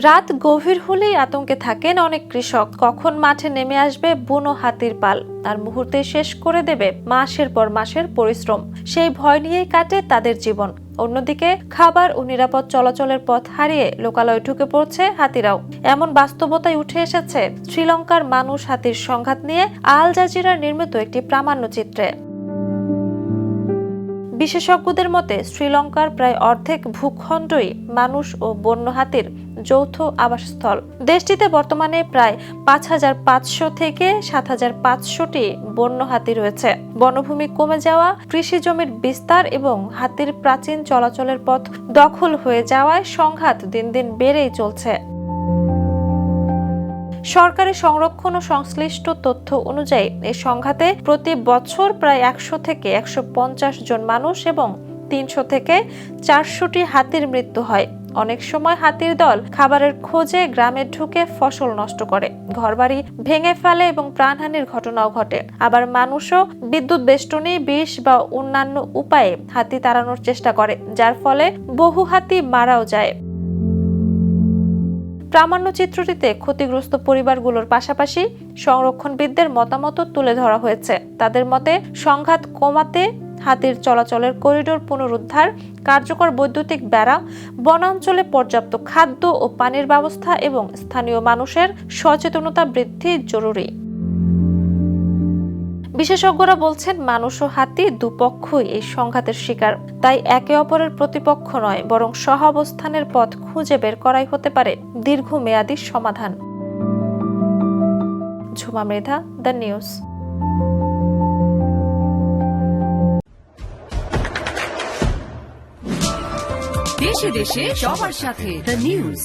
রাত গভীর হলেই আতঙ্কে থাকেন অনেক কৃষক। কখন মাঠে নেমে আসবে বুনো হাতির পাল আর মুহূর্তে শেষ করে দেবে মাসের পর মাসের পরিশ্রম। সেই ভয় নিয়েই কাটে তাদের জীবন। অন্যদিকে খাবার ও নিরাপদ চলাচলের পথ হারিয়ে লোকালয়ে ঢুকে পড়ছে হাতিরাও। এমন বাস্তবতায় উঠে এসেছে শ্রীলঙ্কার মানুষ হাতির সংঘাত নিয়ে আল জাজিরার নির্মিত একটি প্রামাণ্যচিত্রে। বিশেষজ্ঞদের মতে শ্রীলঙ্কার প্রায় অর্ধেক ভূখণ্ডই মানুষ ও বন্য হাতির যৌথ আবাসস্থল। দেশটিতে বর্তমানে প্রায় ৫৫০০ থেকে ৭৫০০টি বন্য হাতি রয়েছে। বনভূমি কমে যাওয়া, কৃষি জমির বিস্তার এবং হাতির প্রাচীন চলাচলের পথ দখল হয়ে যাওয়ায় সংঘাত দিন দিন বেড়েই চলছে। সরকারি সংরক্ষণ ও সংশ্লিষ্ট তথ্য অনুযায়ী এই সংঘাতে প্রতি বছর প্রায় ১০০ থেকে ১৫০ জন মানুষ এবং ৩০০ থেকে ৪০০টি হাতির মৃত্যু হয়। অনেক সময় হাতির দল খাবারের খোঁজে গ্রামে ঢুকে ফসল নষ্ট করে, ঘরবাড়ি ভেঙে ফেলে এবং প্রাণহানির ঘটনাও ঘটে। আবার মানুষও বিদ্যুৎ বেষ্টনী, বিষ বা অন্যান্য উপায়ে হাতি তাড়ানোর চেষ্টা করে, যার ফলে বহু হাতি মারাও যায়। প্রামাণ্যচিত্রটিতে ক্ষতিগ্রস্ত পরিবারগুলোর পাশাপাশি সংরক্ষণবিদদের মতামত তুলে ধরা হয়েছে। তাদের মতে সংঘাত কমাতে হাতির চলাচলের করিডোর পুনরুদ্ধার, কার্যকর বৈদ্যুতিক বেড়া, বনাঞ্চলে পর্যাপ্ত খাদ্য ও পানির ব্যবস্থা এবং স্থানীয় মানুষের সচেতনতা বৃদ্ধি জরুরি। বিশেষজ্ঞরা বলছেন, মানুষ ও হাতি দুপক্ষই এই সংঘাতের শিকার। তাই একে অপরের প্রতিপক্ষ নয়, বরং সহাবস্থানের পথ খুঁজে বের করাই হতে পারে দীর্ঘমেয়াদী সমাধান। Jhuma Mridha, the news. দেশে দেশে সবার সাথে, দ্য নিউজ।